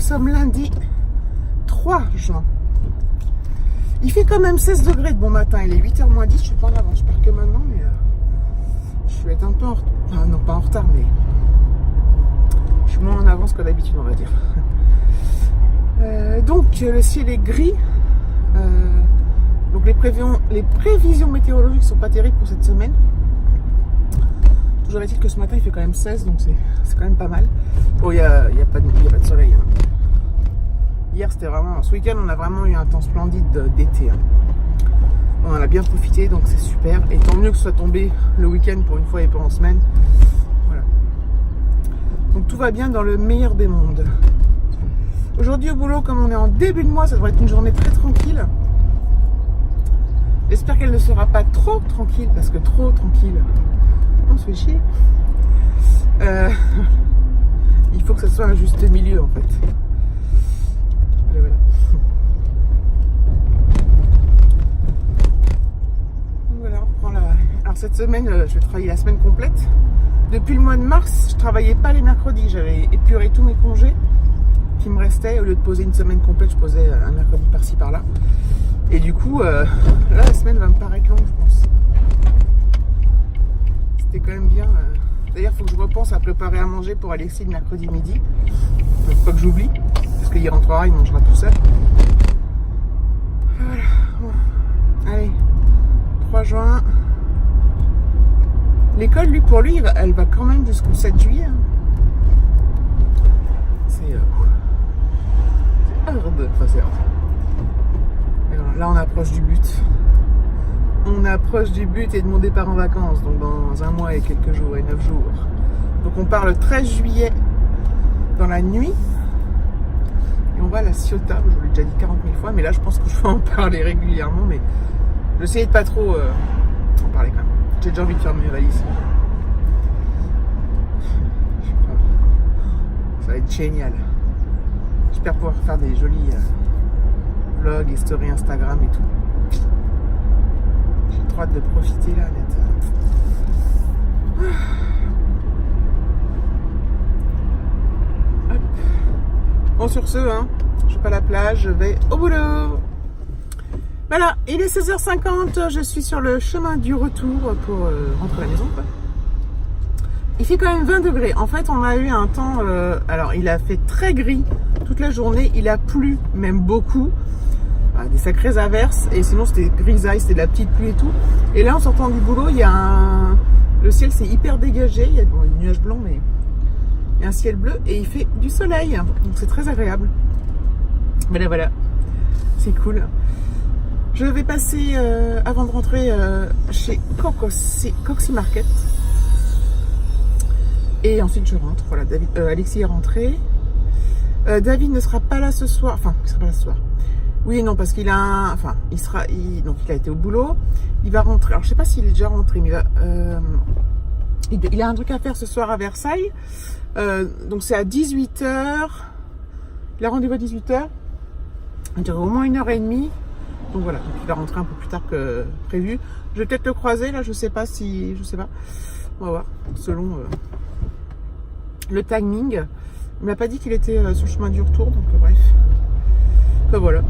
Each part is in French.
sommes lundi 3 juin. Il fait quand même 16 degrés de bon matin. Il est 8h moins 10. Je suis pas en avance. Je pars que maintenant, mais je vais être un peu en retard. Enfin, non, pas en retard, mais je suis moins en avance que d'habitude, on va dire. Donc, le ciel est gris. Donc, les prévisions météorologiques sont pas terribles pour cette semaine. Toujours est-il que ce matin, il fait quand même 16, donc c'est quand même pas mal. Oh, il n'y a pas de soleil. Hein. Hier, c'était vraiment... Ce week-end, on a vraiment eu un temps splendide d'été. Hein. On en a bien profité, donc c'est super. Et tant mieux que ce soit tombé le week-end pour une fois et pas en semaine. Voilà. Donc tout va bien dans le meilleur des mondes. Aujourd'hui au boulot, comme on est en début de mois, ça devrait être une journée très tranquille. J'espère qu'elle ne sera pas trop tranquille, parce que trop tranquille, on se fait chier. Il faut que ça soit un juste milieu en fait. Et voilà. Voilà, on reprend la... Alors cette semaine, je vais travailler la semaine complète. Depuis le mois de mars, je travaillais pas les mercredis. J'avais épuré tous mes congés qui me restaient. Au lieu de poser une semaine complète, je posais un mercredi par-ci par-là. Et du coup, là, la semaine va me paraître longue, je pense. C'était quand même bien. D'ailleurs, il faut que je repense à préparer à manger pour Alexis le mercredi midi. Faut pas que j'oublie, parce qu'il rentrera, il mangera tout seul. Voilà. Bon. Allez, 3 juin. L'école, pour lui, elle va quand même jusqu'au 7 juillet. Hein. C'est hard. Enfin, c'est hard. Là, on approche du but. On approche du but et de mon départ en vacances, donc dans un mois et quelques jours et 9 jours. Donc on part le 13 juillet dans la nuit. Et on va à la Ciotat, je vous l'ai déjà dit 40 000 fois, mais là je pense que je vais en parler régulièrement, mais j'essaie de pas trop en parler quand même. J'ai déjà envie de faire mes valises. Ça va être génial. J'espère pouvoir faire des jolis vlogs et stories Instagram et tout. J'ai trop hâte de profiter là, d'être... Hop. Bon, sur ce, hein, je suis pas à la plage, je vais au boulot. Voilà, il est 16h50, je suis sur le chemin du retour pour rentrer à la maison, quoi. Il fait quand même 20 degrés. En fait, on a eu un temps... alors, il a fait très gris toute la journée. Il a plu, même beaucoup. Des sacrées averses. Et sinon, c'était grisaille, c'était de la petite pluie et tout. Et là, en sortant du boulot, il y a un... Le ciel s'est hyper dégagé. Il y a des nuages blancs, mais il y a un ciel bleu. Et il fait du soleil. Donc, c'est très agréable. Mais là, voilà. C'est cool. Je vais passer, avant de rentrer, chez Coxy Market. Et ensuite je rentre, voilà, Alexis est rentré. David ne sera pas là ce soir, enfin, il sera pas là ce soir. Oui et non, parce qu'il a donc il a été au boulot. Il va rentrer, alors je sais pas s'il est déjà rentré, mais il a un truc à faire ce soir à Versailles. Donc c'est à 18h. Il a rendez-vous à 18h. Il dirait au moins 1h30. Donc voilà, donc il va rentrer un peu plus tard que prévu. Je vais peut-être le croiser, là, je sais pas. On va voir, selon... le timing. Il m'a pas dit qu'il était sur le chemin du retour, donc bref. Enfin voilà.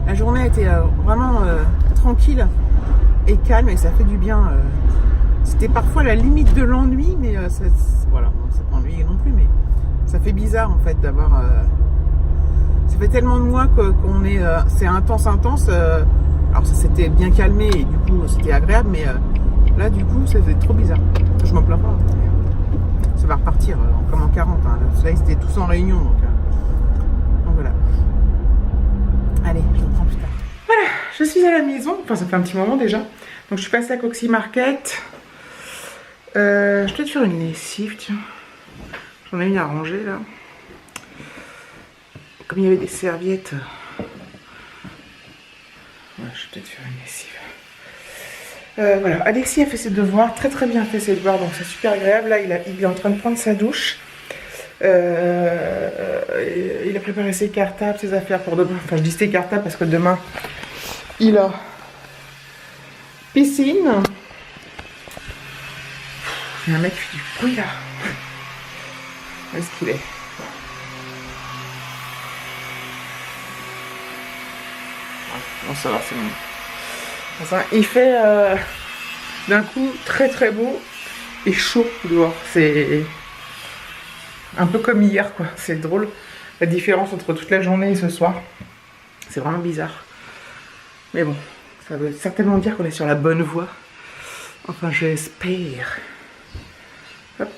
La journée a été vraiment tranquille et calme et ça fait du bien. C'était parfois la limite de l'ennui, mais voilà, c'est pas ennuyé non plus, mais ça fait bizarre en fait d'avoir. Ça fait tellement de mois qu'on est. C'est intense. Alors ça s'était bien calmé et du coup c'était agréable, mais là du coup ça faisait trop bizarre. Je m'en plains pas. Ça va repartir comme en 40. Hein. Là, ils étaient tous en réunion. Donc voilà. Allez, je reprends plus tard. Voilà, je suis à la maison. Enfin, ça fait un petit moment déjà. Donc je suis passée à Coxy Market. Je vais peut-être faire une lessive, tiens. J'en ai une à ranger là. Comme il y avait des serviettes. Ouais, je vais peut-être faire une lessive. Voilà, Alexis a fait ses devoirs, très très bien fait ses devoirs, donc c'est super agréable. Là, il est en train de prendre sa douche. Il a préparé ses cartables, ses affaires pour demain. Enfin, je dis ses cartables parce que demain, il a piscine. Il y a un mec qui fait du bruit là. Où est-ce qu'il est? Bon, ça va, c'est bon. Enfin, il fait d'un coup très très beau et chaud dehors. C'est un peu comme hier, quoi. C'est drôle la différence entre toute la journée et ce soir. C'est vraiment bizarre. Mais bon, ça veut certainement dire qu'on est sur la bonne voie. Enfin, j'espère. Hop.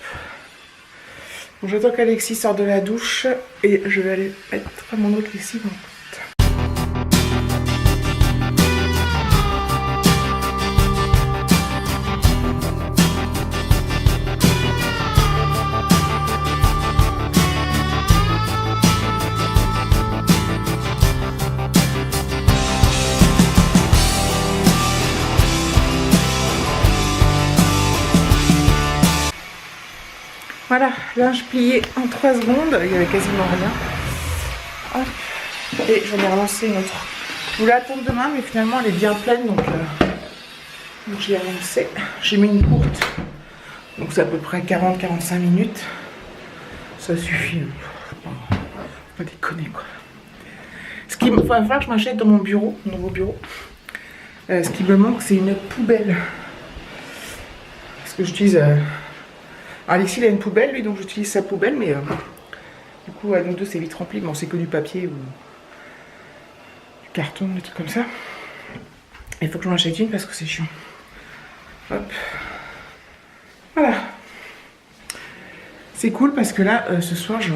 Bon, j'attends qu'Alexis sorte de la douche et je vais aller mettre mon autre lessive en compte. Voilà, linge plié en 3 secondes, il n'y avait quasiment rien. Hop. Et j'en ai relancé une autre. Je voulais attendre demain, mais finalement elle est bien pleine, donc je l'ai relancée. J'ai mis une courte, donc c'est à peu près 40-45 minutes. Ça suffit. Faut pas déconner, quoi. Ce qu'il va falloir que je m'achète dans mon bureau, mon nouveau bureau. Ce qui me manque, c'est une poubelle. Parce que j'utilise... Alexis, il a une poubelle, lui, donc j'utilise sa poubelle, mais du coup, à nous deux, c'est vite rempli. Bon, c'est que du papier ou du carton, des trucs comme ça. Il faut que je m'en achète une parce que c'est chiant. Hop. Voilà. C'est cool parce que là, ce soir, je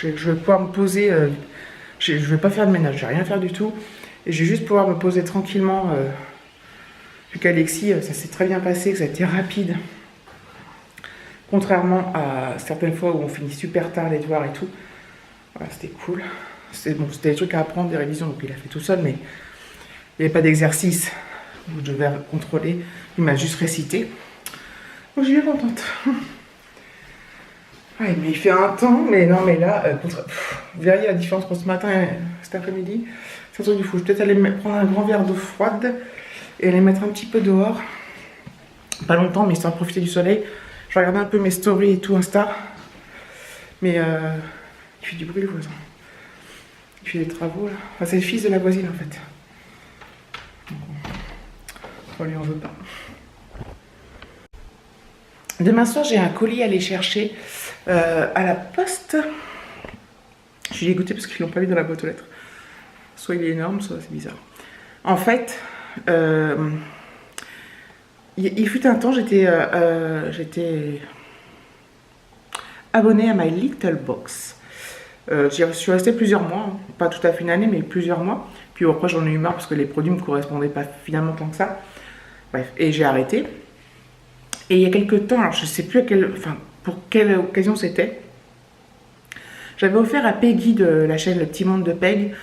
vais pouvoir me poser. Je vais pas faire de ménage, je vais rien faire du tout. Et je vais juste pouvoir me poser tranquillement. Vu qu'Alexis, ça s'est très bien passé, que ça a été rapide. Contrairement à certaines fois où on finit super tard les devoirs et tout. Voilà, c'était cool. C'était des trucs à apprendre, des révisions, donc il a fait tout seul, mais il n'y avait pas d'exercice où je devais contrôler. Il m'a juste récité. Donc je suis contente. Ouais, mais il fait un temps, mais non, mais là, vous verriez la différence pour ce matin et cet après-midi. C'est un truc du fou. Je vais peut-être aller prendre un grand verre d'eau froide et aller mettre un petit peu dehors. Pas longtemps, mais histoire de profiter du soleil. Je vais regarder un peu mes stories et tout, Insta. Mais il fait du bruit, le voisin. Il fait des travaux, là. Enfin, c'est le fils de la voisine, en fait. Donc, on lui en veut pas. Demain soir, j'ai un colis à aller chercher à la poste. Je suis dégoûtée parce qu'ils l'ont pas mis dans la boîte aux lettres. Soit il est énorme, soit c'est bizarre. En fait... il fut un temps, j'étais abonnée à My Little Box. Je suis restée plusieurs mois, hein. Pas tout à fait une année, mais plusieurs mois. Puis après, j'en ai eu marre parce que les produits ne me correspondaient pas finalement tant que ça. Bref, et j'ai arrêté. Et il y a quelques temps, alors je ne sais plus pour quelle occasion c'était, j'avais offert à Peggy de la chaîne Le Petit Monde de Peg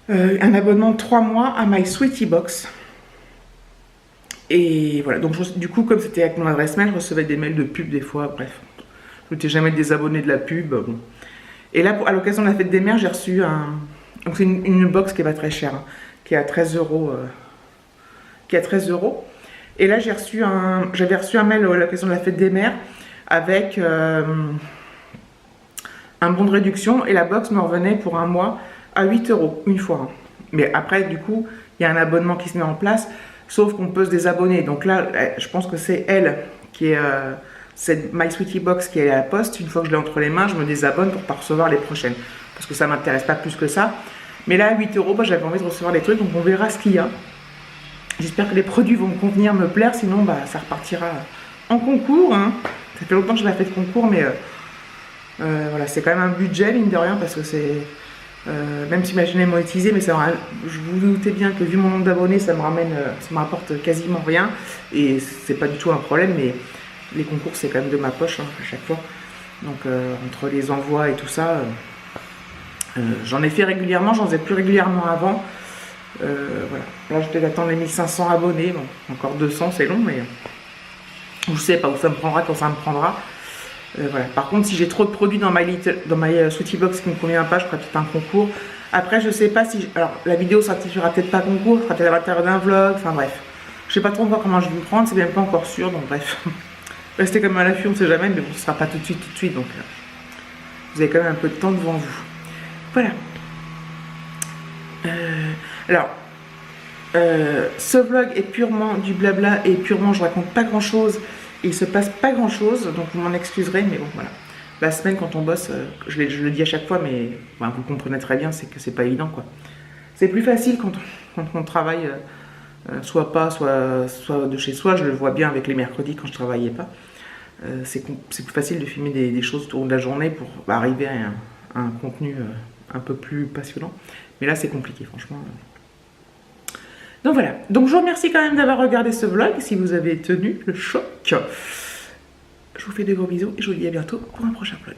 un abonnement de 3 mois à My Sweetie Box. Et voilà, donc du coup, comme c'était avec mon adresse mail, je recevais des mails de pub des fois, bref. Je n'étais jamais désabonné de la pub. Bon. Et là, à l'occasion de la fête des mères, j'ai reçu donc c'est une box qui est pas très chère, hein, qui est à 13 €. Qui est à 13 €. Et là, j'avais reçu un mail à l'occasion de la fête des mères avec un bon de réduction. Et la box me revenait pour un mois à 8 € une fois. Mais après, du coup, il y a un abonnement qui se met en place. Sauf qu'on peut se désabonner. Donc là, je pense que c'est elle qui est... c'est My Sweetie Box qui est à la poste. Une fois que je l'ai entre les mains, je me désabonne pour ne pas recevoir les prochaines. Parce que ça ne m'intéresse pas plus que ça. Mais là, à 8 €, j'avais envie de recevoir les trucs. Donc on verra ce qu'il y a. J'espère que les produits vont me convenir, me plaire. Sinon, ça repartira en concours. Hein. Ça fait longtemps que je n'ai pas fait de concours. Mais voilà, c'est quand même un budget, mine de rien. Parce que c'est... même si ma chaîne est monétisée, mais ça, je vous doutez bien que vu mon nombre d'abonnés, ça me rapporte quasiment rien. Et c'est pas du tout un problème, mais les concours, c'est quand même de ma poche, hein, à chaque fois. Donc entre les envois et tout ça, j'en ai fait régulièrement, j'en faisais plus régulièrement avant. Voilà. Là, je vais attendre les 1500 abonnés. Bon, encore 200, c'est long, mais je sais pas où ça me prendra quand ça me prendra. Voilà. Par contre, si j'ai trop de produits dans My Sweetie Box qui ne me convient pas, je ferai peut-être un concours. Après, je sais pas si... Alors, la vidéo s'intitulera peut-être pas concours, sera peut-être à l'intérieur d'un vlog, enfin bref. Je sais pas trop encore comment je vais me prendre, c'est même pas encore sûr, donc bref. Restez quand même à l'affût, on ne sait jamais, mais bon, ce ne sera pas tout de suite, donc vous avez quand même un peu de temps devant vous. Voilà. Alors, ce vlog est purement du blabla et purement je raconte pas grand chose. Il se passe pas grand chose, donc vous m'en excuserez, mais bon voilà. La semaine quand on bosse, je le dis à chaque fois, mais ben, vous comprenez très bien, c'est que c'est pas évident quoi. C'est plus facile quand on travaille soit de chez soi, je le vois bien avec les mercredis quand je travaillais pas. C'est plus facile de filmer des choses autour de la journée pour arriver à un contenu un peu plus passionnant. Mais là c'est compliqué franchement. Donc voilà, donc je vous remercie quand même d'avoir regardé ce vlog, si vous avez tenu le choc. Je vous fais de gros bisous et je vous dis à bientôt pour un prochain vlog.